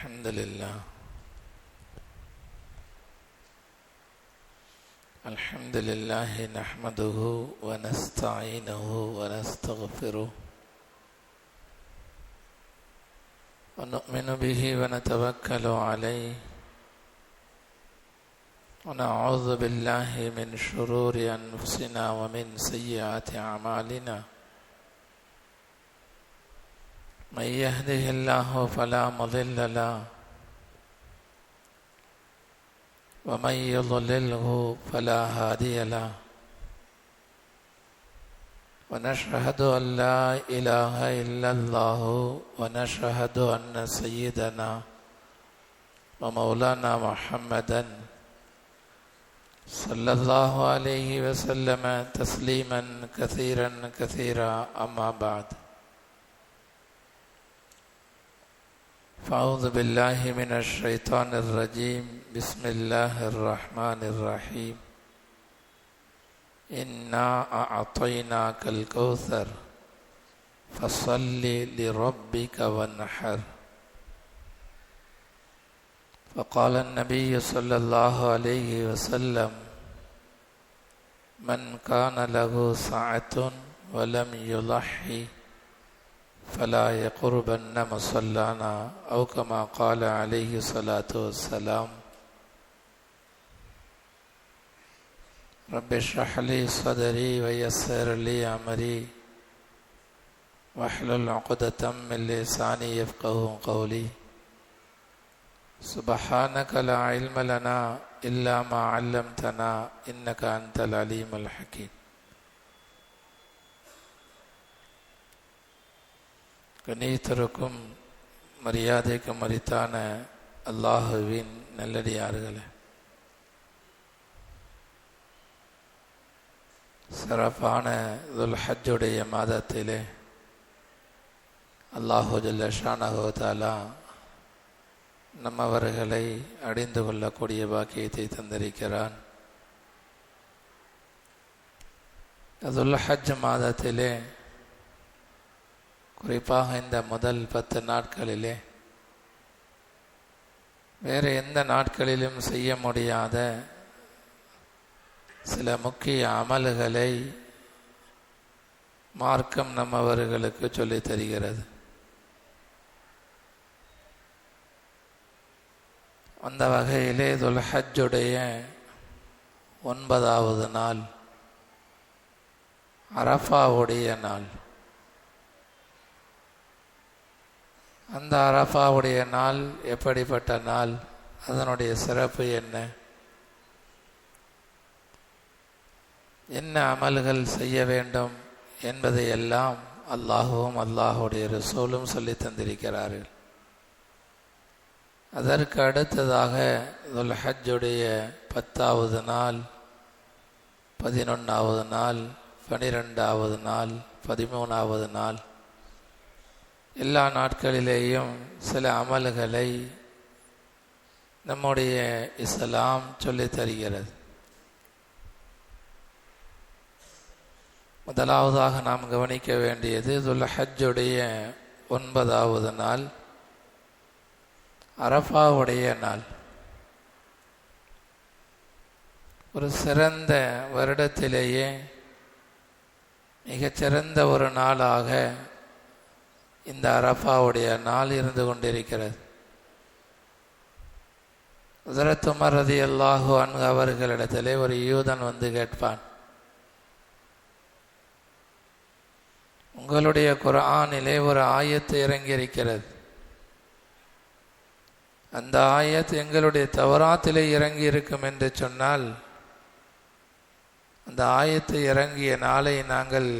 الحمد لله الحمد لله نحمده ونستعينه ونستغفره ونؤمن به ونتوكل عليه ونعوذ بالله من شرور أنفسنا ومن سيئات أعمالنا من يهده الله فلا مضل له ومن يضلله فلا هادي له ونشهد أن لا إله إلا الله ونشهد أن سيدنا ومولانا محمدا صلى الله عليه وسلم تسليما كثيرا كثيرا أما بعد فأعوذ بالله من الشيطان الرجيم بسم الله الرحمن الرحيم إنا أعطيناك الكوثر فصل لربك وانحر فقال النبي صلى الله عليه وسلم من كان له سعة ولم يضحي فلا يقربن مصلانا أو كما قال عليه الصلاة والسلام رب اشرح لي صدري ويسر لي أمري واحلل عقدة من لساني يفقهوا قولي سبحانك لا علم لنا إلا ما علمتنا إنك أنت العليم الحكيم. கண்ணியத்திற்கும் மரியாதைக்கு மரித்தான அல்லாஹுவின் நல்லடியார்களே, சிறப்பான துல்ஹஜ்ஜுடைய மாதத்திலே அல்லாஹு ஜல்ல ஷானஹு தஆலா நம்மவர்களை அடைந்து கொள்ளக்கூடிய பாக்கியத்தை தந்திருக்கிறான். துல்ஹஜ் மாதத்திலே குறிப்பாக இந்த முதல் 10 நாட்களிலே வேறு எந்த நாட்களிலும் செய்ய முடியாத சில முக்கிய அமல்களை மார்க்கம் நம்மவர்களுக்கு சொல்லித் தருகிறது. அந்த வகையிலே துல்ஹஜ்ஜுடைய 9வது நாள் அரஃபாவுடைய நாள். அந்த அரஃபாவுடைய நாள் எப்படிப்பட்ட நாள், அதனுடைய சிறப்பு என்ன, என்ன அமல்கள் செய்ய வேண்டும் என்பதையெல்லாம் அல்லாஹுவும் அல்லாஹுடைய ரசூலும் சொல்லி தந்திருக்கிறார்கள். அதற்கு அடுத்ததாக துல்ஹஜ்ஜுடைய 10வது நாள், 11வது நாள், 12வது நாள், 13வது நாள், எல்லா நாட்களிலேயும் சில அமல்களை நம்முடைய இஸ்லாம் சொல்லித் தருகிறது. முதலாவதாக நாம் கவனிக்க வேண்டியது துல்ஹஜ்ஜுடைய 9வது நாள் அரஃபாவுடைய நாள். ஒரு சிறந்த வருடத்திலேயே மிகச்சிறந்த ஒரு நாளாக இந்த அரஃபாவுடைய நாள் இருந்து கொண்டிருக்கிறது. ஹஸரத் உமர் ரலியல்லாஹு அன்ஹு அவர்களிடத்திலே ஒரு யூதன் வந்து கேட்பான், உங்களுடைய குர்ஆனிலே ஒரு ஆயத்து இறங்கியிருக்கிறது, அந்த ஆயத்து எங்களுடைய தௌராத்திலே இறங்கி இருக்கும் என்று சொன்னால் அந்த ஆயத்து இறங்கிய நாளை நாங்கள்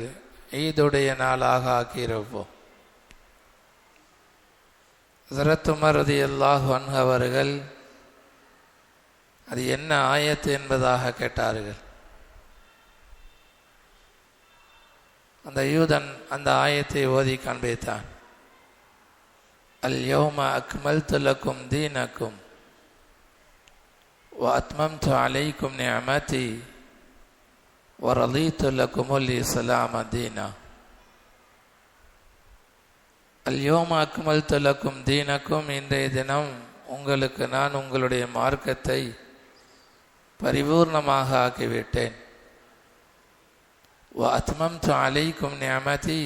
ஈதுடைய நாளாக ஆக்கியிருப்போம். ஹஸரத் உமர் ரலியல்லாஹு அன்ஹு அவர்கள் அது என்ன ஆயத்து என்பதாக கேட்டார்கள். அந்த யூதன் அந்த ஆயத்தை ஓதி காண்பித்தான். அல் யௌம அக்மல்து லக்கும் தீனக்கும் வ அத்மம்து அலைக்கும் நிஅமதி வ ரதீது லக்குமுல் இஸ்லாம தீனா. அல்யோம அக்மல்து லக்கும் தீனக்கும், இன்றைய தினம் உங்களுக்கு நான் உங்களுடைய மார்க்கத்தை பரிபூர்ணமாக ஆக்கிவிட்டேன். வ அத்மம்து அலைக்கும் நிஅமதி,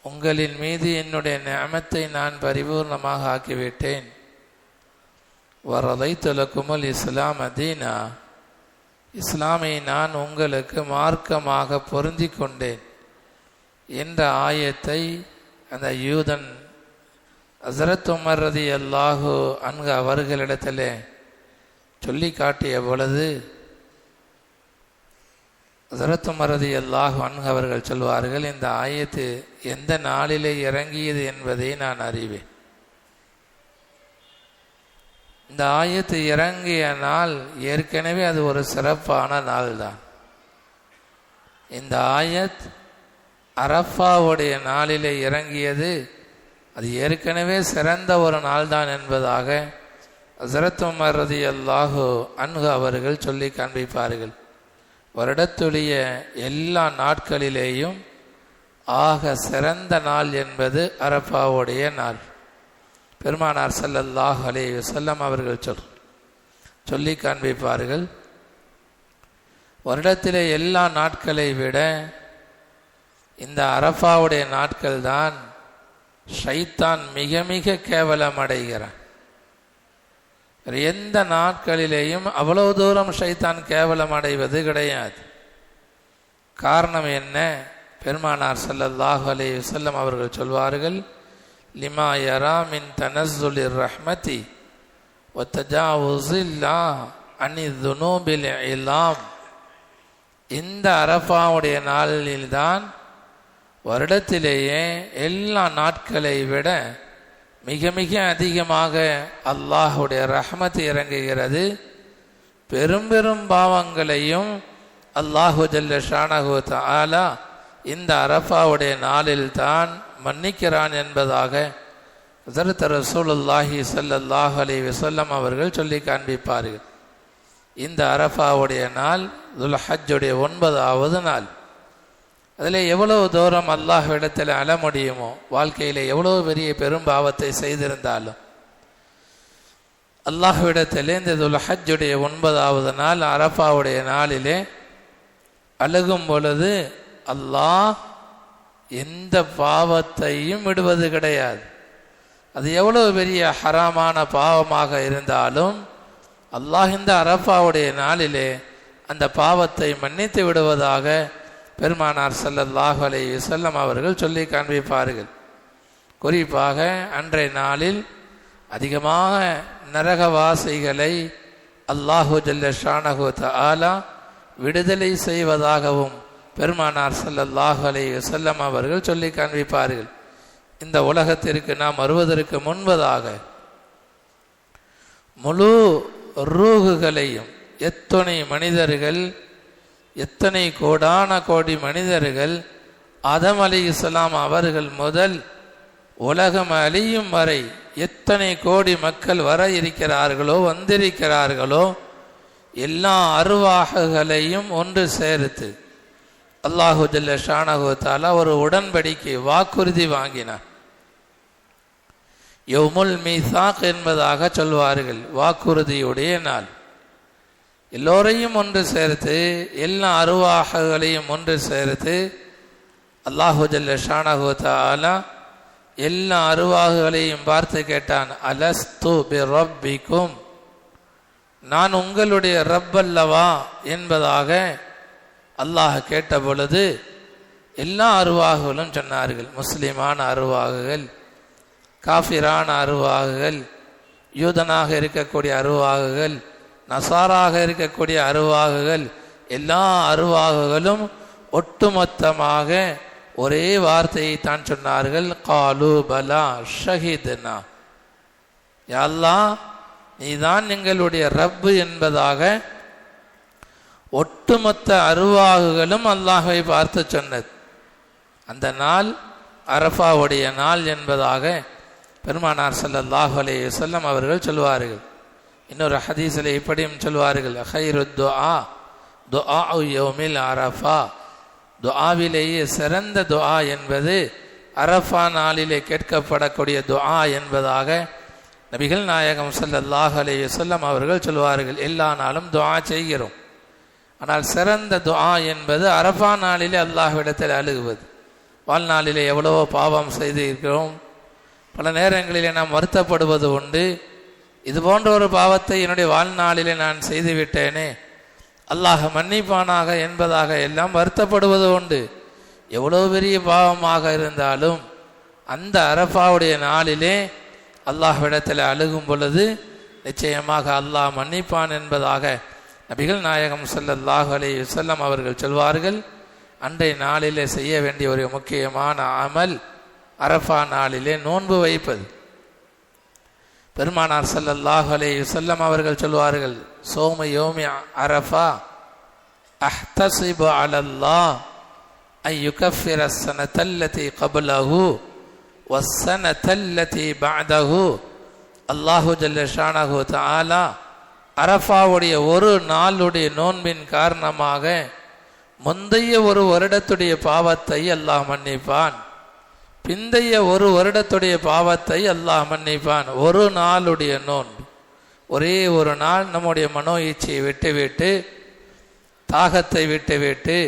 உங்களின் மீது என்னுடைய நிஅமத்தை நான் பரிபூர்ணமாக ஆக்கிவிட்டேன். வ ரதைத்து லக்குமுல் இஸ்லாம தீனா, இஸ்லாமை நான் உங்களுக்கு மார்க்கமாக பொருந்தி கொண்டேன் என்ற ஆயத்தை அந்த யூதன் ஹஸரத் உமர் ரலியல்லாஹு அன்ஹு அவர்களிடத்திலே சொல்லி காட்டிய பொழுது ஹஸரத் உமர் ரலியல்லாஹு அன்ஹு அவர்கள் சொல்வார்கள், இந்த ஆயத்து எந்த நாளிலே இறங்கியது என்பதை நான் அறிவேன். இந்த ஆயத்து இறங்கிய நாள் ஏற்கனவே அது ஒரு சிறப்பான நாள் தான். இந்த ஆயத் அரஃபாவுடைய நாளிலே இறங்கியது, அது ஏற்கனவே சிறந்த ஒரு நாள் தான் என்பதாக ஹஸரத் உமர் ரலியல்லாஹு அன்ஹு அவர்கள் சொல்லி காண்பிப்பார்கள். வருடத்துடைய எல்லா நாட்களிலேயும் ஆக சிறந்த நாள் என்பது அரஃபாவுடைய நாள். பெருமானார் ஸல்லல்லாஹு அலைஹி வஸல்லம் அவர்கள் சொல்லி காண்பிப்பார்கள், வருடத்திலே எல்லா நாட்களை விட இந்த அரஃபாவுடைய நாட்கள் தான் ஷைத்தான் மிக மிக கேவலம் அடைகிறான். எந்த நாட்களிலேயும் அவ்வளவு தூரம் ஷைத்தான் கேவலம் அடைவது கிடையாது. காரணம் என்ன? பெருமானார் ஸல்லல்லாஹு அலைஹி வஸல்லம் அவர்கள் சொல்வார்கள், லிமா யரா மின் தனஸ்ஸுலிர் ரஹ்மதி வ தஜாவுஸில்லாஹ் அனி ذுனூபில் இலாம். இந்த அரஃபாவுடைய நாளில்தான் வருடத்திலேயே எல்லா நாட்களை விட மிக மிக அதிகமாக அல்லாஹுடைய ரஹ்மத் இறங்குகிறது. பெரும் பெரும் பாவங்களையும் அல்லாஹு ஜல்ல ஷானஹு தஆலா இந்த அரஃபாவுடைய நாளில் தான் மன்னிக்கிறான் என்பதாக ஹஸரத் ரசூலுல்லாஹி ஸல்லல்லாஹு அலைஹி வஸல்லம் அவர்கள் சொல்லி காண்பிப்பார்கள். இந்த அரஃபாவுடைய நாள் துல்ஹஜ்ஜுடைய 9வது நாள். அதில் எவ்வளவு தூரம் அல்லாஹ்விடத்தில் அழ முடியுமோ, வாழ்க்கையில் எவ்வளவு பெரிய பெரும் பாவத்தை செய்திருந்தாலும் அல்லாஹ்விடத்தில் இந்த துல்ஹஜ்ஜுடைய 9வது நாள் அரஃபாவுடைய நாளிலே அழுகும் பொழுது அல்லாஹ் எந்த பாவத்தையும் விடுவது கிடையாது. அது எவ்வளவு பெரிய ஹராமான பாவமாக இருந்தாலும் அல்லாஹ் இந்த அரஃபாவுடைய நாளிலே அந்த பாவத்தை மன்னித்து விடுவதாக பெருமானார் ஸல்லல்லாஹு அலைஹி வஸல்லம் அவர்கள் சொல்லி காண்பிப்பார்கள். குறிப்பாக அன்றைய நாளில் அதிகமாக நரகவாசிகளை அல்லாஹு ஜல்ல ஷானஹு தஆலா விடுதலை செய்வதாகவும் பெருமானார் ஸல்லல்லாஹு அலைஹி வஸல்லம் அவர்கள் சொல்லி காண்பிப்பார்கள். இந்த உலகத்திற்கு நாம் வருவதற்கு முன்பதாக முழு ரூஹுகளையும் எத்தனை மனிதர்கள், எத்தனை கோடான கோடி மனிதர்கள் ஆதம் அலைஹிஸ்ஸலாம் அவர்கள் முதல் உலகம் அழியும் வரை எத்தனை கோடி மக்கள் வர இருக்கிறார்களோ, வந்திருக்கிறார்களோ, எல்லா அருவாகங்களையும் ஒன்று சேர்த்து அல்லாஹு ஜல்ல ஷானஹு தஆலா ஒரு உடன்படிக்கை வாக்குறுதி வாங்கினார். யௌமுல் மீசாக் என்பதாக சொல்வார்கள், வாக்குறுதியுடைய நாள். எல்லோரையும் ஒன்று சேர்த்து, எல்லா அருவாகங்களையும் ஒன்று சேர்த்து அல்லாஹு ஜல்ல ஷானஹு தஆலா எல்லா அருவாகங்களையும் பார்த்து கேட்டான், அலஸ்து பி ரப்பிக்கும், நான் உங்களுடைய ரப் அல்லவா என்பதாக அல்லாஹ் கேட்ட பொழுது எல்லா அருவாகுகளும் சொன்னார்கள். முஸ்லிமான அருவாகுகள், காஃபிரான அருவாகுகள், யூதனாக இருக்கக்கூடிய அருவாகுகள், நசாராக இருக்கக்கூடிய அருவாகுகள், எல்லா அருவாகுகளும் ஒட்டுமொத்தமாக ஒரே வார்த்தையை தான் சொன்னார்கள், காலு பலா ஷஹீத்னா, யா அல்லாஹ் நீதான் எங்களுடைய ரப்பு என்பதாக ஒட்டுமொத்த அருவாகுகளும் அல்லாஹ்வை பார்த்து சொன்னது. அந்த நாள் அரஃபாவுடைய நாள் என்பதாக பெருமானார் ஸல்லல்லாஹு அலைஹி வஸல்லம் அவர்கள் சொல்வார்கள். இன்னொரு ஹதீஸில் இப்படியும் சொல்வார்கள், ஹைருத் துஆ துஆஉ யௌமில் அரஃபா, துஆவிலேயே சிறந்த துஆ என்பது அரஃபா நாளிலே கேட்கப்படக்கூடிய துஆ என்பதாக நபிகள் நாயகம் ஸல்லல்லாஹு அலைஹி வஸல்லம் அவர்கள் சொல்வார்கள். எல்லா நாளும் துஆ செய்கிறோம், ஆனால் சிறந்த துஆ என்பது அரஃபா நாளிலே அல்லாஹ்விடத்தில் அழுகுவது. வாழ்நாளிலே எவ்வளவோ பாவம் செய்திருக்கிறோம், பல நேரங்களிலே நாம் வருத்தப்படுவது உண்டு. இது போன்ற ஒரு பாவத்தை என்னுடைய வாழ்நாளிலே நான் செய்துவிட்டேனே, அல்லாஹ் மன்னிப்பானாக என்பதாக எல்லாம் வருத்தப்படுவது உண்டு. எவ்வளவு பெரிய பாவமாக இருந்தாலும் அந்த அரஃபாவுடைய நாளிலே அல்லாஹ்விடத்தில் அழுகும் பொழுது நிச்சயமாக அல்லாஹ் மன்னிப்பான் என்பதாக நபிகள் நாயகம் ஸல்லல்லாஹு அலைஹி வஸல்லம் அவர்கள் சொல்வார்கள். அன்றைய நாளிலே செய்ய வேண்டிய ஒரு முக்கியமான அமல் அரஃபா நாளிலே நோன்பு வைப்பது. பெருமானார் ஸல்லல்லாஹு அலைஹி வஸல்லம் அவர்கள் சொல்வார்கள், சௌம யௌமி அரஃபா அஹ்தஸிபு அலல்லாஹ் அன் யுகஃபிர ஸனத்தல்லதி கப்லஹு வஸ்ஸனத்தல்லதி பஅதஹு. அல்லாஹு ஜல்ல ஷானஹு தஆலா அரஃபாவுடைய ஒரு நாளுடைய நோன்பின் காரணமாக முந்தைய ஒரு வருடத்துடைய பாவத்தை அல்லாஹ் மன்னிப்பான், பிந்தைய ஒரு வருடத்துடைய பாவத்தை அல்லாஹ் மன்னிப்பான். ஒரு நாளுடைய நோன்பு, ஒரே ஒரு நாள் நம்முடைய மனோ இச்சையை விட்டுவிட்டு, தாகத்தை விட்டுவிட்டு,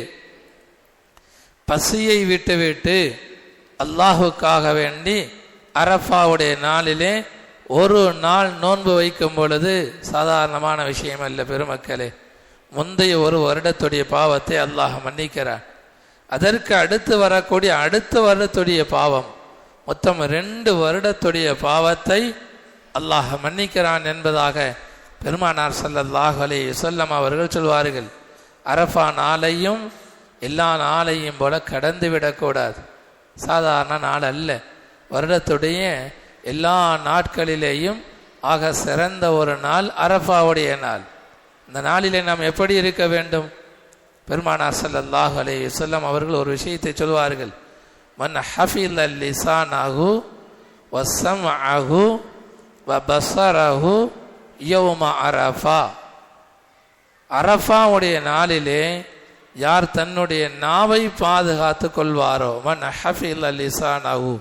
பசியை விட்டுவிட்டு அல்லாஹுக்காக வேண்டி அரஃபாவுடைய நாளிலே ஒரு நாள் நோன்பு வைக்கும் பொழுது சாதாரணமான விஷயம் அல்ல பெருமக்களே. முந்தைய ஒரு வருடத்துடைய பாவத்தை அல்லாஹ் மன்னிக்கிறான். அதற்கு அடுத்து வரக்கூடிய அடுத்த வருடத்துடைய பாவம், மொத்தம் 2 வருடத்துடைய பாவத்தை அல்லாஹ் மன்னிக்கிறான் என்பதாக பெருமானார் ஸல்லல்லாஹு அலைஹி வஸல்லம் அவர்கள் சொல்வார்கள். அரஃபா நாளையும் எல்லா நாளையும் போல கடந்து விடக்கூடாது. சாதாரண நாள் அல்ல, வருடத்துடைய எல்லா நாட்களிலேயும் ஆக சிறந்த ஒரு நாள் அரஃபாவுடைய நாள். இந்த நாளிலே நாம் எப்படி இருக்க வேண்டும்? பெருமானார் ஸல்லல்லாஹு அலைஹி வஸல்லம் அவர்கள் ஒரு விஷயத்தை சொல்வார்கள். மன் ஹஃபில லிசானஹு வஸமஅஹு வபஸரஹு யௌம அரஃபா. அரஃபாவுடைய நாளிலே யார் தன்னுடைய நாவை பாதுகாத்து கொள்வாரோ, மன் ஹஃபில லிசானஹு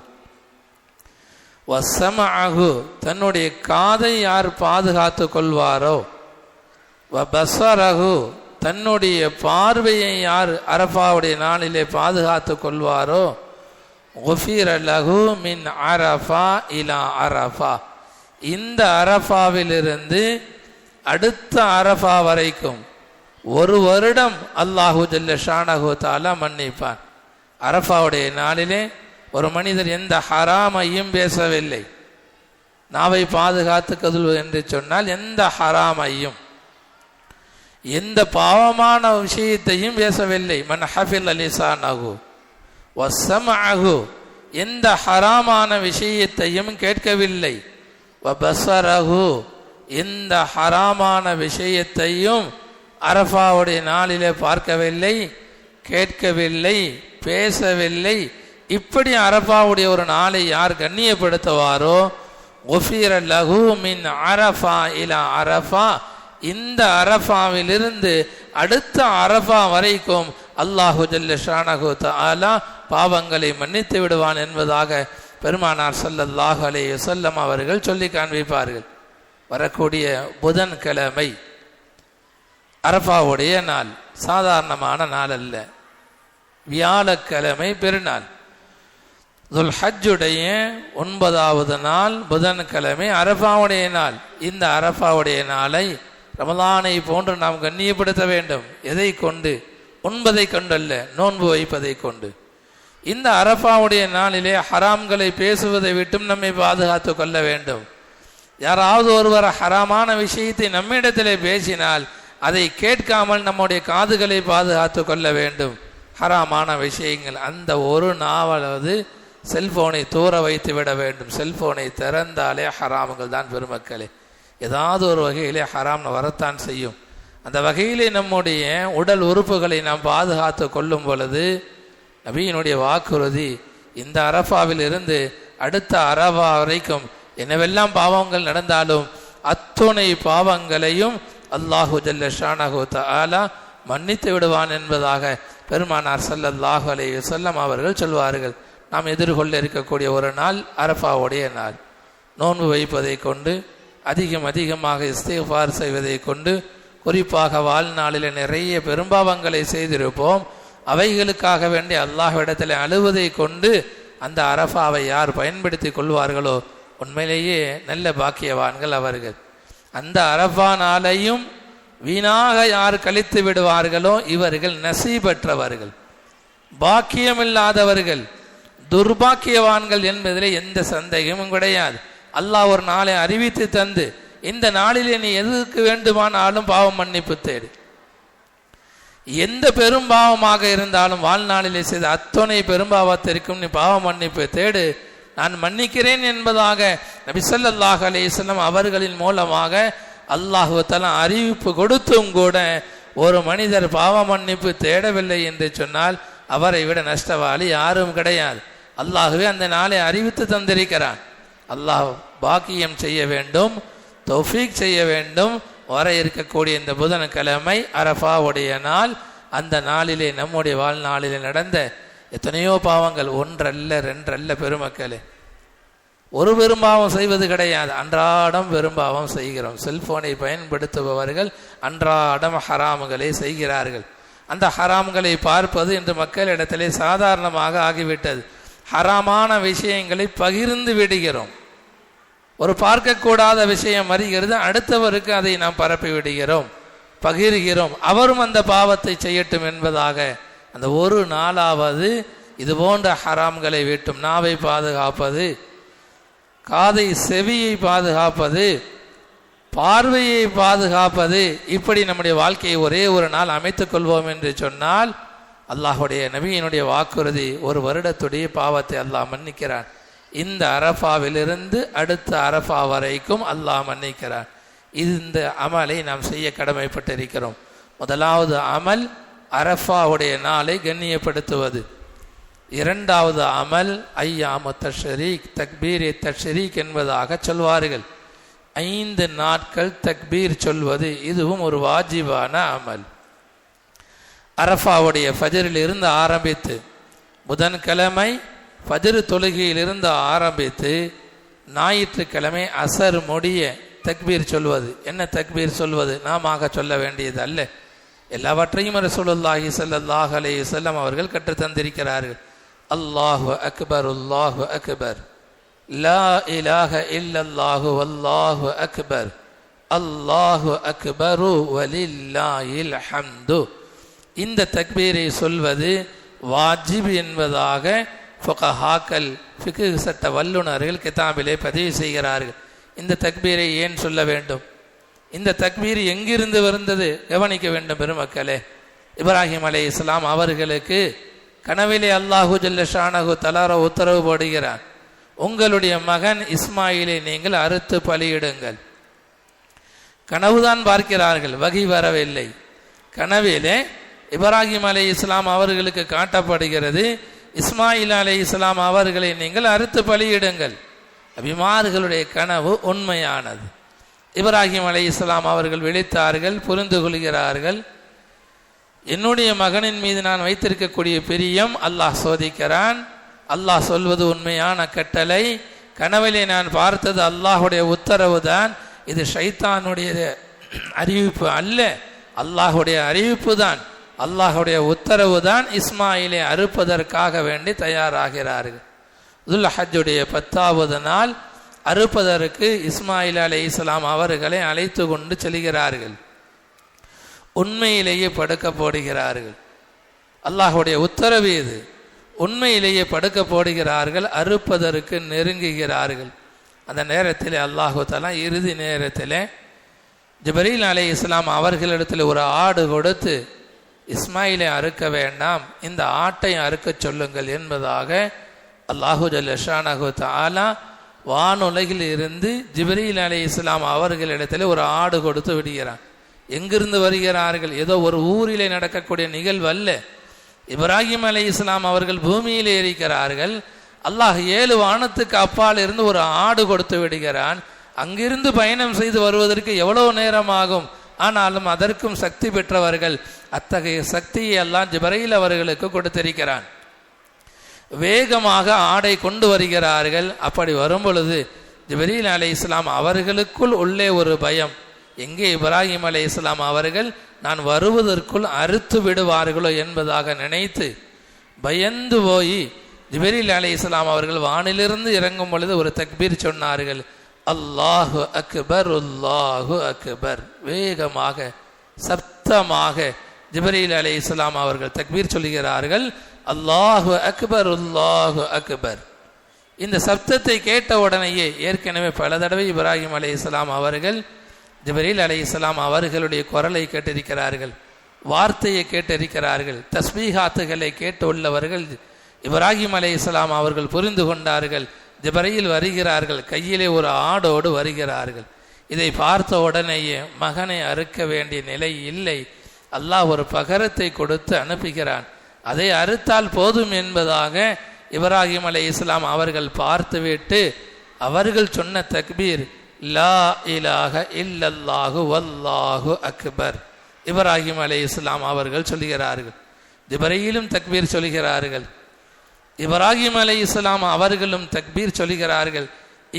வஸமஅஹு, தன்னுடைய காதை யார் பாதுகாத்து கொள்வாரோ, வபஸரஹு, தன்னுடைய பார்வையை யார் அரஃபாவுடைய நாளிலே பாதுகாத்து கொள்வாரோ, குஃபிர லஹு மின் அரஃபா இலா அரஃபா, இந்த அரஃபாவிலிருந்து அடுத்த அரஃபா வரைக்கும் ஒரு வருடம் அல்லாஹு ஜல்ல ஷானஹு தஆலா மன்னிப்பான். அரஃபாவுடைய நாளிலே ஒரு மனிதர் எந்த ஹராமையும் பேசவில்லை. நாவை பாதுகாத்துக்கொள்வது என்று சொன்னால் எந்த ஹராமையும், எந்த பாவமான விஷயத்தையும் பேசவில்லை. மன் ஹஃபில லிசானஹு வஸமஅஹு, எந்த ஹராமான விஷயத்தையும் கேட்கவில்லை. வபஸரஹு, எந்த ஹராமான விஷயத்தையும் அரஃபாவுடைய நாளிலே பார்க்கவில்லை, கேட்கவில்லை, பேசவில்லை. இப்படி அரஃபாவுடைய ஒரு நாளை யார் கண்ணியப்படுத்துவாரோ, குஃபிர லஹு மின் அரஃபா இலா அரஃபா, இந்த அரஃபாவிலிருந்து அடுத்த அரஃபா வரைக்கும் அல்லாஹு ஜல்ல ஷானஹு தஆலா பாவங்களை மன்னித்து விடுவான் என்பதாக பெருமானார் ஸல்லல்லாஹு அலைஹி வஸல்லம் அவர்கள் சொல்லி காண்பிப்பார்கள். வரக்கூடிய புதன்கிழமை அரஃபாவுடைய நாள், சாதாரணமான நாள் அல்ல. வியாழக்கிழமை பெருநாள், துல்ஹஜ்ஜுடைய 9வது நாள் புதன்கிழமை அரஃபாவுடைய நாள். இந்த அரஃபாவுடைய நாளை ரமலானை போன்று நாம் கண்ணியப்படுத்த வேண்டும். எதை கொண்டு? உண்பதை கொண்டல்ல, நோன்பு வைப்பதை கொண்டு. இந்த அரஃபாவுடைய நாளிலே ஹராம்களை பேசுவதை விட்டும் நம்மை பாதுகாத்து கொள்ள வேண்டும். யாராவது ஒருவர் ஹராமான விஷயத்தை நம்மிடத்திலே பேசினால் அதை கேட்காமல் நம்முடைய காதுகளை பாதுகாத்து கொள்ள வேண்டும். ஹராமான விஷயங்கள், அந்த ஒரு நாவலாவது செல்போனை தூர வைத்து விட வேண்டும். செல்போனை திறந்தாலே ஹராம்கள் தான் பெருமக்களே. ஏதாவது ஒரு வகையிலே ஹராம் வரத்தான் செய்யும். அந்த வகையிலே நம்முடைய உடல் உறுப்புகளை நாம் பாதுகாத்து கொள்ளும் பொழுது நபியினுடைய வாக்குறுதி, இந்த அரஃபாவில் இருந்து அடுத்த அரஃபா வரைக்கும் என்னவெல்லாம் பாவங்கள் நடந்தாலும் அத்துணை பாவங்களையும் அல்லாஹு ஜல்ல ஷானஹு தஆலா மன்னித்து விடுவான் என்பதாக பெருமானார் ஸல்லல்லாஹு அலைஹி வஸல்லம் அவர்கள் சொல்வார்கள். நாம் எதிர்கொள்ள இருக்கக்கூடிய ஒரு நாள் அரஃபாவுடைய நாள். நோன்பு வைப்பதை கொண்டு அதிகமாக இஸ்திக்ஃபார் செய்வதை கொண்டு குறிப்பாக வாழ்நாளில் நிறைய பெரும்பாவங்களை செய்திருப்போம். அவைகளுக்காக வேண்டி அல்லாஹ்விடத்தில் அழுவதை கொண்டு அந்த அரஃபாவை யார் பயன்படுத்தி கொள்வார்களோ உண்மையிலேயே நல்ல பாக்கியவான்கள் அவர்கள். அந்த அரஃபா நாளையும் வீணாக யார் கழித்து விடுவார்களோ இவர்கள் நசீபற்றவர்கள், பாக்கியமில்லாதவர்கள், துர்பாக்கியவான்கள் என்பதிலே எந்த சந்தேகமும் கிடையாது. அல்லாஹ் ஒரு நாளை அறிவித்து தந்து இந்த நாளிலே நீ எதுக்கு வேண்டுமானாலும் பாவம் மன்னிப்பு தேடு. எந்த பெரும் பாவமாக இருந்தாலும் வாழ்நாளிலே செய்த அத்தனை பெரும்பாவத்திற்கும் நீ பாவ மன்னிப்பு தேடு, நான் மன்னிக்கிறேன் என்பதாக நபி ஸல்லல்லாஹு அலைஹி வஸல்லம் அவர்களின் மூலமாக அல்லாஹ் தஆலா அறிவிப்பு கொடுத்தும் கூட ஒரு மனிதர் பாவ மன்னிப்பு தேடவில்லை என்று சொன்னால் அவரை விட நஷ்டவாளி யாரும் கிடையாது. அல்லாஹ்வே அந்த நாளை அறிவித்து தந்திருக்கிறான். அல்லாஹ் பாக்கியம் செய்ய வேண்டும், தௌஃபீக் செய்ய வேண்டும். வர இருக்கக்கூடிய இந்த புதன்கிழமை அரஃபாவுடைய நாள். அந்த நாளிலே நம்முடைய வாழ்நாளிலே நடந்த எத்தனையோ பாவங்கள், ஒன்றல்ல ரெண்டல்ல பெருமக்களே, ஒரு பெரும்பாவம் செய்வது கிடையாது, அன்றாடம் பெரும்பாவம் செய்கிறோம். செல்போனை பயன்படுத்துபவர்கள் அன்றாடம் ஹராம்களை செய்கிறார்கள். அந்த ஹராம்களை பார்ப்பது இன்று மக்களிடத்திலே சாதாரணமாக ஆகிவிட்டது. ஹராமான விஷயங்களை பகிர்ந்து விடுகிறோம். ஒரு பார்க்கக்கூடாத விஷயம் வருகிறது, அடுத்தவருக்கு அதை நாம் பரப்பி விடுகிறோம், பகிர்கிறோம். அவரும் அந்த பாவத்தை செய்யட்டும் என்பதாக அந்த ஒரு நாளாவது இது போன்ற ஹராம்களை விட்டும் நாவை பாதுகாப்பது, காதை செவியை பாதுகாப்பது, பார்வையை பாதுகாப்பது, இப்படி நம்முடைய வாழ்க்கையை ஒரே ஒரு நாள் அமைத்துக் கொள்வோம் என்று சொன்னால் அல்லாஹுடைய நபியினுடைய வாக்குறுதி, ஒரு வருடத்துடைய பாவத்தை அல்லாஹ் மன்னிக்கிறான். இந்த அரஃபாவிலிருந்து அடுத்த அரஃபா வரைக்கும் அல்லாஹ் மன்னிக்கிறான். இந்த அமலை நாம் செய்ய கடமைப்பட்டிருக்கிறோம். முதலாவது அமல் அரஃபாவுடைய நாளை கண்ணியப்படுத்துவது. இரண்டாவது அமல் ஐயாமு தஷ்ரீக், தக்பீர் தஷ்ரீக் என்பதாக சொல்வார்கள். 5 நாட்கள் தக்பீர் சொல்வது, இதுவும் ஒரு வாஜிபான அமல். அரஃபாவுடைய ஃபஜரில் இருந்து ஆரம்பித்து புதன்கிழமை ஃபஜர் தொழுகையிலிருந்து ஆரம்பித்து ஞாயிற்றுக்கிழமை அசர் முடிய தக்பீர் சொல்வது. என்ன தக்பீர் சொல்வது? நாம சொல்ல வேண்டியது அல்ல, எல்லாவற்றையும் ரசூலுல்லாஹி ஸல்லல்லாஹு அலைஹி வஸல்லம் அவர்கள் கற்றுத்தந்திருக்கிறார்கள். அல்லாஹு அக்பர், அல்லாஹு அக்பர், லா இலாஹ இல்லல்லாஹு வல்லாஹு அக்பர், அல்லாஹு அக்பரு வலில்லாஹில் ஹம்து. இந்த தக்பீரை சொல்வது வாஜிப் என்பதாக ஃபுகஹாக்கள், ஃபிக்ஹ் சட்ட வல்லுநர்கள் கிதாபிலே பதிவு செய்கிறார்கள். இந்த தக்பீரை ஏன் சொல்ல வேண்டும்? இந்த தக்பீர் எங்கிருந்து வந்தது கவனிக்க வேண்டும் பெருமக்களே. இப்ராஹிம் அலைஹிஸ்ஸலாம் அவர்களுக்கு கனவிலே அல்லாஹு ஜல்ல ஷானஹு தஆலா உத்தரவு போடுகிறார், உங்களுடைய மகன் இஸ்மாயிலை நீங்கள் அறுத்து பலியிடுங்கள். கனவுதான் பார்க்கிறார்கள், வகி வரவில்லை. கனவிலே இப்ராஹிம் அலைஹிஸ்ஸலாம் அவர்களுக்கு காட்டப்படுகிறது, இஸ்மாயில் அலைஹிஸ்ஸலாம் அவர்களை நீங்கள் அறுத்து பலியிடுங்கள். அபிமார்களுடைய கனவு உண்மையானது. இப்ராஹிம் அலைஹிஸ்ஸலாம் அவர்கள் விழித்தார்கள், புரிந்து கொள்கிறார்கள், என்னுடைய மகனின் மீது நான் வைத்திருக்கக்கூடிய பிரியம் அல்லாஹ் சோதிக்கிறான், அல்லாஹ் சொல்வது உண்மையான கட்டளை, கனவிலே நான் பார்த்தது அல்லாஹுடைய உத்தரவு தான், இது ஷைத்தானுடைய அறிவிப்பு அல்ல, அல்லாஹுடைய அறிவிப்பு தான், அல்லாஹுடைய உத்தரவு தான். இஸ்மாயிலை அறுப்பதற்காக வேண்டி தயாராகிறார்கள். துல் ஹஜ்ஜுடைய 10வது நாள் அறுப்பதற்கு இஸ்மாயில் அலைஹிஸ்ஸலாம் அவர்களை அழைத்து கொண்டு செல்கிறார்கள். உண்மையிலேயே படுக்க போடுகிறார்கள், அல்லாஹுடைய உத்தரவு இது. உண்மையிலேயே படுக்க போடுகிறார்கள், அறுப்பதற்கு நெருங்குகிறார்கள். அந்த நேரத்தில் அல்லாஹு தஆலா இறுதி நேரத்தில் ஜிப்ரீல் அலைஹிஸ்ஸலாம் அவர்களிடத்தில் ஒரு ஆடு கொடுத்து, இஸ்மாயிலை அறுக்க வேண்டாம், இந்த ஆட்டை அறுக்க சொல்லுங்கள் என்பதாக அல்லாஹு ஜல்ல ஷானஹு தஆலா வானுலகில் இருந்து ஜிப்ரீல் அலைஹிஸ்ஸலாம் அவர்களிடத்தில் ஒரு ஆடு கொடுத்து விடுகிறான். எங்கிருந்து வருகிறார்கள்? ஏதோ ஒரு ஊரிலே நடக்கக்கூடிய நிகழ்வு அல்ல. இப்ராஹிம் அலைஹிஸ்ஸலாம் அவர்கள் பூமியிலே இருக்கிறார்கள், அல்லாஹ் 7 வானத்துக்கு அப்பால் இருந்து ஒரு ஆடு கொடுத்து விடுகிறான். அங்கிருந்து பயணம் செய்து வருவதற்கு எவ்வளவு நேரமாகும்? ஆனாலும் அதற்கும் சக்தி பெற்றவர்கள், அத்தகைய சக்தியை அல்லாஹ் ஜிப்ரீல் அவர்களுக்கு கொடுத்திருக்கிறான். வேகமாக ஆடை கொண்டு வருகிறார்கள். அப்படி வரும் பொழுது ஜிப்ரீல் அலைஹிஸ்ஸலாம் அவர்களுக்குள் உள்ளே ஒரு பயம், எங்கே இப்ராஹிம் அலைஹிஸ்ஸலாம் அவர்கள் நான் வருவதற்குள் அறுத்து விடுவார்களோ என்பதாக நினைத்து பயந்து போய் ஜிப்ரீல் அலைஹிஸ்ஸலாம் அவர்கள் வானிலிருந்து இறங்கும் பொழுது ஒரு தக்பீர் சொன்னார்கள், அல்லாஹு அக்பர் அல்லாஹு அக்பர். வேகமாக சப்தமாக ஜிப்ரீல் அலைஹிஸ்ஸலாம் அவர்கள் தக்பீர் சொல்கிறார்கள், அல்லாஹு அக்பர் அல்லாஹு அக்பர். இந்த சப்தத்தை கேட்ட உடனேயே ஏற்கனவே பல தடவை இப்ராஹிம் அலைஹிஸ்ஸலாம் அவர்கள் ஜிப்ரீல் அலைஹிஸ்ஸலாம் அவர்களுடைய குரலை கேட்டிருக்கிறார்கள், வார்த்தையை கேட்டிருக்கிறார்கள், தஸ்பீஹாத்துகளை கேட்டு உள்ளவர்கள். இப்ராஹிம் அலைஹிஸ்ஸலாம் அவர்கள் புரிந்து கொண்டார்கள், ஜிப்ரீல் வருகிறார்கள், கையிலே ஒரு ஆடோடு வருகிறார்கள். இதை பார்த்த உடனேயே மகனை அறுக்க வேண்டிய நிலை இல்லை, அல்லாஹ் ஒரு பகரத்தை கொடுத்து அனுப்புகிறான், அதை அறுத்தால் போதும் என்பதாக இப்ராஹிம் அலைஹிஸ்ஸலாம் அவர்கள் பார்த்துவிட்டு அவர்கள் சொன்ன தக்பீர் லா இலாஹ இல்லல்லாஹு வல்லாஹு அக்பர். இப்ராஹிம் அலைஹிஸ்ஸலாம் அவர்கள் சொல்கிறார்கள், ஜிப்ரீலும் தக்பீர் சொல்கிறார்கள், இப்ராஹிம் அலைஹிஸ்ஸலாம் அவர்களும் தக்பீர் சொல்கிறார்கள்.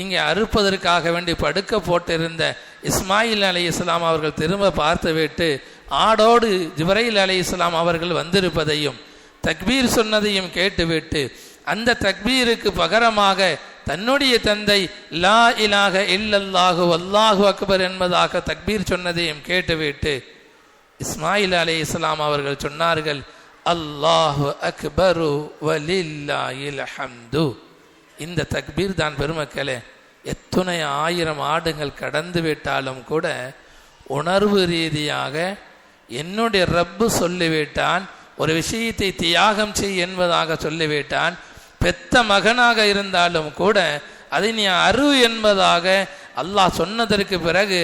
இங்கே அறுப்பதற்காக வேண்டி படுக்க போட்டிருந்த இஸ்மாயில் அலைஹிஸ்ஸலாம் அவர்கள் திரும்ப பார்த்துவிட்டு ஆடோடு ஜிப்ரீல் அலைஹிஸ்ஸலாம் அவர்கள் வந்திருப்பதையும் தக்பீர் சொன்னதையும் கேட்டுவிட்டு அந்த தக்பீருக்கு பகரமாக தன்னுடைய தந்தை லா இலாஹ இல்லல்லாஹு வல்லாஹு அக்பர் என்பதாக தக்பீர் சொன்னதையும் கேட்டுவிட்டு இஸ்மாயில் அலைஹிஸ்ஸலாம் அவர்கள் சொன்னார்கள், அல்லாஹு அக்பரு வலில்லாஹில் ஹம்து. இந்த தக்பீர் தான் பெருமக்களே, எத்துணை ஆயிரம் ஆண்டுகள் கடந்து விட்டாலும் கூட உணர்வு ரீதியாக என்னுடைய ரப்பு சொல்லிவிட்டான், ஒரு விஷயத்தை தியாகம் செய் என்பதாக சொல்லிவிட்டான். பெத்த மகனாக இருந்தாலும் கூட அதை நீ அரு என்பதாக அல்லாஹ் சொன்னதற்கு பிறகு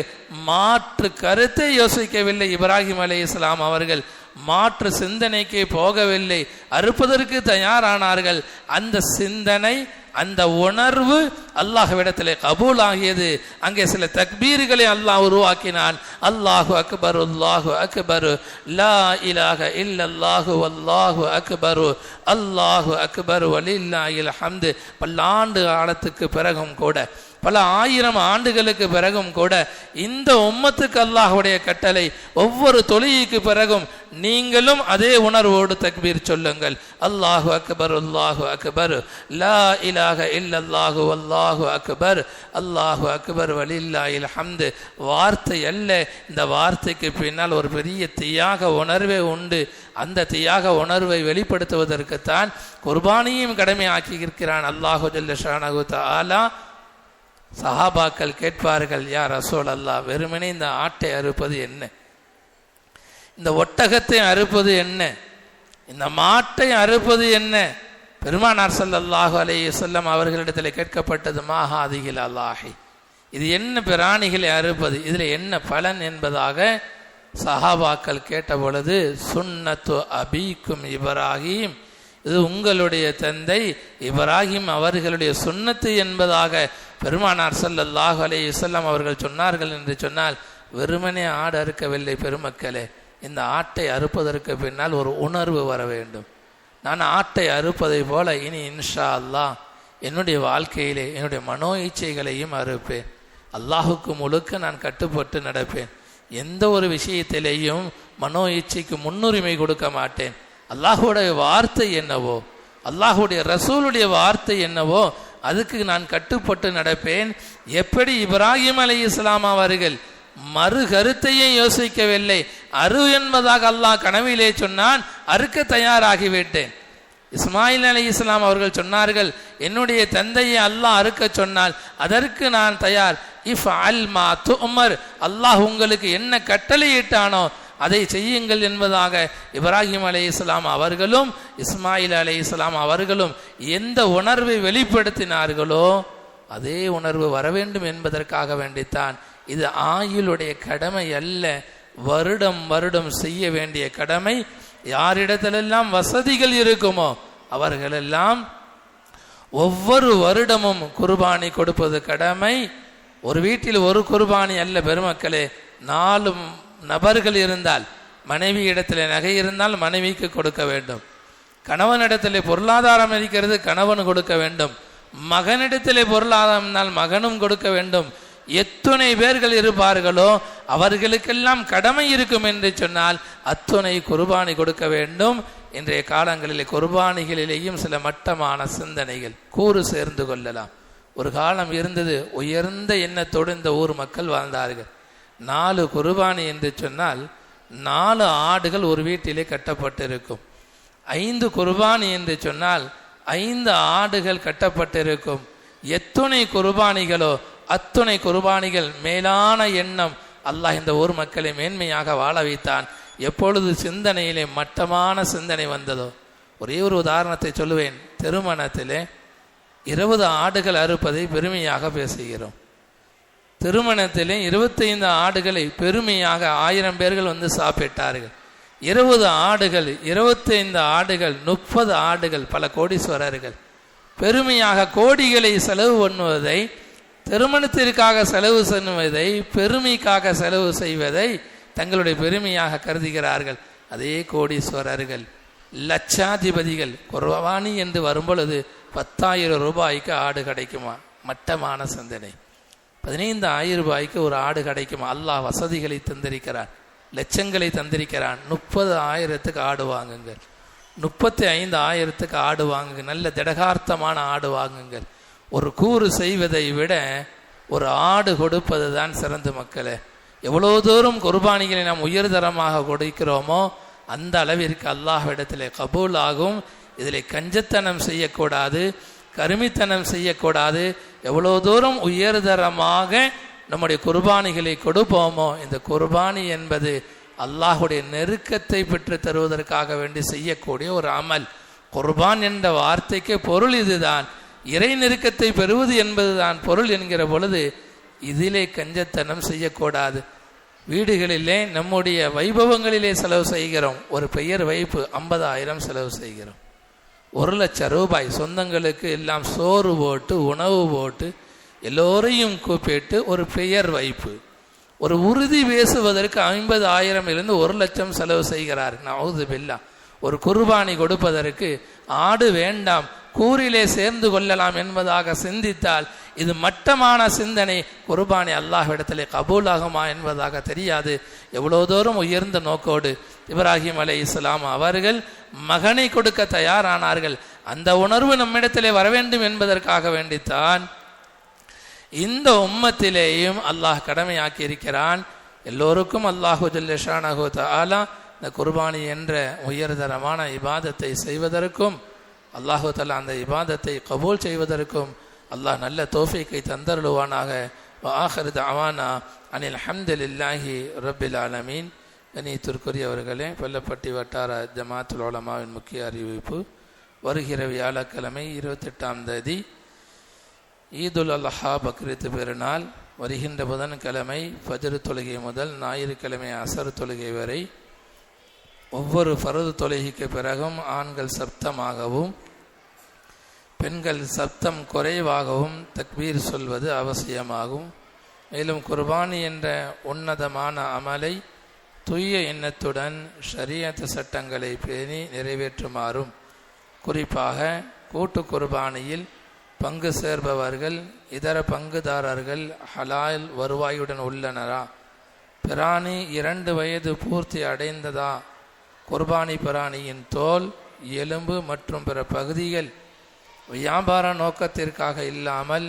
மாற்று கருத்தை யோசிக்கவில்லை இப்ராஹிம் அலைஹிஸ்ஸலாம் அவர்கள், மாற்று சிந்தனைக்கு போகவில்லை, அறுப்பதற்கு தயாரானார்கள். அந்த சிந்தனை, அந்த உணர்வு அல்லாஹ்விடத்திலே கபூல் ஆகியது. அங்கே சில தக்பீர்களை அல்லாஹ் உருவாக்கினான். அல்லாஹு அக்பர் அல்லாஹு அக்பர், லா இலாஹ இல்லல்லாஹு வல்லாஹு அக்பர், அல்லாஹு அக்பர் வலில்லாஹில் ஹம்து. பல்லாண்டு காலத்துக்கு பிறகும் கூட, பல ஆயிரம் ஆண்டுகளுக்கு பிறகும் கூட இந்த உம்மத்துக்கு அல்லாஹ்வுடைய கட்டளை, ஒவ்வொரு தொழுகைக்கு பிறகும் நீங்களும் அதே உணர்வோடு தக்பீர் சொல்லுங்கள், அல்லாஹு அக்பர் அல்லாஹு அக்பர், லா இலாஹ இல்லல்லாஹு வல்லாஹு அக்பர், அல்லாஹு அக்பர் வலில்லாஹில் ஹம்து. வார்த்தை அல்ல, இந்த வார்த்தைக்கு பின்னால் ஒரு பெரிய தியாக உணர்வே உண்டு. அந்த தியாக உணர்வை வெளிப்படுத்துவதற்குத்தான் குர்பானியும் கடமையாக்கி இருக்கிறான் அல்லாஹு ஜல்ல ஷானஹு தஆலா. சஹாபாக்கள் கேட்பார்கள், யா ரசூல் அல்லாஹ், வெறுமனே இந்த ஆட்டை அறுப்பது என்ன, இந்த ஒட்டகத்தை அறுப்பது என்ன, இந்த மாட்டை அறுப்பது என்ன? பெருமானார் ஸல்லல்லாஹு அலைஹி வஸல்லம் அவர்களிடத்தில் கேட்கப்பட்டது, மாஹாதிஹில் அல்லாஹி, இது என்ன பிராணிகளை அறுப்பது, இதில் என்ன பலன் என்பதாக சஹாபாக்கள் கேட்ட பொழுது, சுன்னத்து அபீக்கும் இப்ராஹிம், இது உங்களுடைய தந்தை இப்ராஹிம் அவர்களுடைய சுன்னத்து என்பதாக பெருமானார் ஸல்லல்லாஹு அலைஹி வஸல்லம் அவர்கள் சொன்னார்கள் என்று சொன்னால், வெறுமனே ஆடு அறுக்கவில்லை பெருமக்களே. இந்த ஆட்டை அறுப்பதற்கு பின்னால் ஒரு உணர்வு வர வேண்டும். நான் ஆட்டை அறுப்பதை போல இனி இன்ஷா அல்லாஹ் என்னுடைய வாழ்க்கையிலே என்னுடைய மனோ இச்சைகளையும் அறுப்பேன், அல்லாஹுக்கு முழுக்க நான் கட்டுப்பட்டு நடப்பேன், எந்த ஒரு விஷயத்திலேயும் மனோ இச்சைக்கு முன்னுரிமை கொடுக்க மாட்டேன். அல்லாஹுடைய வார்த்தை என்னவோ, அல்லாஹுடைய ரசூலுடைய வார்த்தை என்னவோ அதுக்கு நான் கட்டுப்பட்டு நடப்பேன். எப்படி இப்ராஹிம் அலைஹிஸ்ஸலாம் அவர்கள் மறு கருத்தையே யோசிக்கவில்லை, அரு என்பதாக அல்லாஹ் கனவிலே சொன்னான், அறுக்க தயாராகிவிட்டேன். இஸ்மாயில் அலைஹிஸ்ஸலாம் அவர்கள் சொன்னார்கள், என்னுடைய தந்தையை அல்லாஹ் அறுக்க சொன்னால் அதற்கு நான் தயார். இஃப் அல் மா துமர், அல்லாஹ் உங்களுக்கு என்ன கட்டளையிட்டானோ அதை செய்யுங்கள் என்பதாக இப்ராஹிம் அலைஹிஸ்ஸலாம் அவர்களும் இஸ்மாயில் அலைஹிஸ்ஸலாம் அவர்களும் எந்த உணர்வை வெளிப்படுத்தினார்களோ அதே உணர்வு வர வேண்டும் என்பதற்காக வேண்டித்தான். இது ஆயுளுடைய கடமை அல்ல, வருடம் வருடம் செய்ய வேண்டிய கடமை. யாரிடத்திலெல்லாம் வசதிகள் இருக்குமோ அவர்களெல்லாம் ஒவ்வொரு வருடமும் குர்பானி கொடுப்பது கடமை. ஒரு வீட்டில் ஒரு குர்பானி அல்ல பெருமக்களே, 4 நபர்கள் இருந்தால், மனைவி இடத்துல நகை இருந்தால் மனைவிக்கு கொடுக்க வேண்டும், கணவனிடத்திலே பொருளாதாரம் இருக்கிறது, கணவன் கொடுக்க வேண்டும். மகனிடத்திலே பொருளாதாரம் இருந்தால் மகனும் கொடுக்க வேண்டும். எத்துணை பேர்கள் இருப்பார்களோ அவர்களுக்கெல்லாம் கடமை இருக்கும் என்று சொன்னால் அத்துணை குர்பானி கொடுக்க வேண்டும். இன்றைய காலங்களிலே குர்பானிகளிலேயும் சில மட்டமான சிந்தனைகள் கூறு சேர்ந்து கொள்ளலாம். ஒரு காலம் இருந்தது, உயர்ந்த எண்ணத்தோடு இந்த ஊர் மக்கள் வாழ்ந்தார்கள். 4 குர்பானி என்று சொன்னால் 4 ஆடுகள் ஒரு வீட்டிலே கட்டப்பட்டிருக்கும். 5 குர்பானி என்று சொன்னால் 5 ஆடுகள் கட்டப்பட்டிருக்கும். எத்துணை குர்பானிகளோ அத்துணை குர்பானிகள். மேலான எண்ணம். அல்லாஹ் இந்த ஊர் மக்களை மேன்மையாக வாழ வைத்தான். எப்பொழுது சிந்தனையிலே மட்டமான சிந்தனை வந்ததோ, ஒரே ஒரு உதாரணத்தை சொல்லுவேன். திருமணத்திலே 20 ஆடுகள் அறுப்பதை பெருமையாக பேசுகிறோம். திருமணத்திலே 25 ஆடுகளை பெருமையாக 1000 பேர்கள் வந்து சாப்பிட்டார்கள். 20 ஆடுகள், 25 ஆடுகள், 30 ஆடுகள், பல கோடீஸ்வரர்கள் பெருமையாக கோடிகளை செலவு பண்ணுவதை, திருமணத்திற்காக செலவு செய்வதை, பெருமைக்காக செலவு செய்வதை தங்களுடைய பெருமையாக கருதுகிறார்கள். அதே கோடீஸ்வரர்கள், லட்சாதிபதிகள் குர்பானி என்று வரும்பொழுது 10,000 ரூபாய்க்கு ஆடு கிடைக்குமா? மட்டமான சிந்தனை. 15,000 ரூபாய்க்கு ஒரு ஆடு கிடைக்குமா? அல்லாஹ் வசதிகளை தந்திருக்கிறான், லட்சங்களை தந்திருக்கிறான். 30,000க்கு ஆடு வாங்குங்கள், 35,000க்கு ஆடு வாங்குங்கள், நல்ல திடகார்த்தமான ஆடு வாங்குங்கள். ஒரு கூறு செய்வதை விட ஒரு ஆடு கொடுப்பது தான் சிறந்த மக்களே. எவ்வளோ தூரம் குர்பானிகளை நாம் உயர்தரமாக கொடுக்கிறோமோ அந்த அளவிற்கு அல்லாஹ்விடத்திலே கபூல் ஆகும். இதில் கஞ்சத்தனம் செய்யக்கூடாது, கருமித்தனம் செய்யக்கூடாது. எவ்வளோ தூரம் உயர்தரமாக நம்முடைய குர்பானிகளை கொடுப்போமோ, இந்த குர்பானி என்பது அல்லாஹுடைய நெருக்கத்தை பெற்று தருவதற்காக வேண்டி செய்யக்கூடிய ஒரு அமல். குர்பான் என்ற வார்த்தைக்கு பொருள் இதுதான். இறை நெருக்கத்தை பெறுவது என்பதுதான் பொருள் என்கிற பொழுது இதிலே கஞ்சத்தனம் செய்யக்கூடாது. வீடுகளிலே நம்முடைய வைபவங்களிலே செலவு செய்கிறோம். ஒரு பெயர் வைப்பு 50,000 செலவு செய்கிறோம். 1,00,000 ரூபாய் சொந்தங்களுக்கு எல்லாம் சோறு போட்டு உணவு போட்டு எல்லோரையும் கூப்பிட்டு ஒரு பெயர் வைப்பு. ஒரு உறுதி பேசுவதற்கு 50,000 இருந்து 1,00,000 செலவு செய்கிறார். நவுது பில்லா. ஒரு குர்பானி கொடுப்பதற்கு ஆடு வேண்டாம், கூறிலே சேர்ந்து கொள்ளலாம் என்பதாக சிந்தித்தால் இது மட்டமான சிந்தனை. குர்பானி அல்லாஹ்விடத்திலே கபூலாகுமா என்பதாக தெரியாது. எவ்வளோ தூரம் உயர்ந்த நோக்கோடு இப்ராஹிம் அலைஹிஸ்ஸலாம் அவர்கள் மகனை கொடுக்க தயாரானார்கள். அந்த உணர்வு நம்மிடத்திலே வர வேண்டும் என்பதற்காக வேண்டித்தான் இந்த உம்மத்திலேயும் அல்லாஹ் கடமையாக்கி இருக்கிறான். எல்லோருக்கும் அல்லாஹு ஜல்ல ஷானஹு தஆலா இந்த குர்பானி என்ற உயர்தரமான இபாதத்தை செய்வதற்கும் அல்லாஹு தஆலா அந்த இபாதத்தை கபூல் செய்வதற்கும் அல்லாஹ் நல்ல தௌஃபீக்கை தந்தருளுவானாக. வஆகிரு தஅவானா அனில் ஹம்துலில்லாஹி ரப்பில் ஆலமீன். கண்ணியத்திற்குரியவர்களே, பள்ளப்பட்டி வட்டார ஜமாத்துல் உலமாவின் முக்கிய அறிவிப்பு. வருகிற வியாழக்கிழமை 28ஆம் தேதி ஈதுல் அல்ஹா பக்ரீத் பெருநாள். வருகின்ற புதன்கிழமை ஃபஜ்ர் தொழுகை முதல் ஞாயிற்றுக்கிழமை அசர் தொழுகை வரை ஒவ்வொரு ஃபர்து தொழுகைக்கு பிறகும் ஆண்கள் சப்தமாகவும் பெண்கள் சப்தம் குறைவாகவும் தக்பீர் சொல்வது அவசியமாகும். மேலும் குர்பானி என்ற உன்னதமான அமலை தூய எண்ணத்துடன் ஷரியத் சட்டங்களை பேணி நிறைவேற்றுமாறும், குறிப்பாக கூட்டு குர்பானியில் பங்கு சேர்பவர்கள் இதர பங்குதாரர்கள் ஹலால் வருவாயுடன் உள்ளனரா, பிராணி 2 வயது பூர்த்தி அடைந்ததா, குர்பானி பிராணியின் தோல், எலும்பு மற்றும் பிற பகுதிகள் வியாபார நோக்கத்திற்காக இல்லாமல்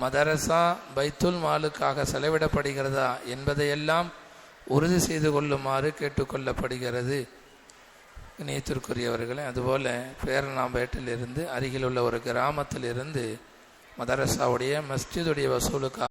மதரசா பைத்துல் மாலுக்காக செலவிடப்படுகிறதா என்பதையெல்லாம் உறுதி செய்து கொள்ளுமாறு கேட்டுக்கொள்ளப்படுகிறது. இணையத்திற்குரியவர்களே, அதுபோல் பேரனாம்பேட்டிலிருந்து அருகில் உள்ள ஒரு கிராமத்திலிருந்து மதரசாவுடைய மஸ்ஜிதுடைய வசூலுக்காக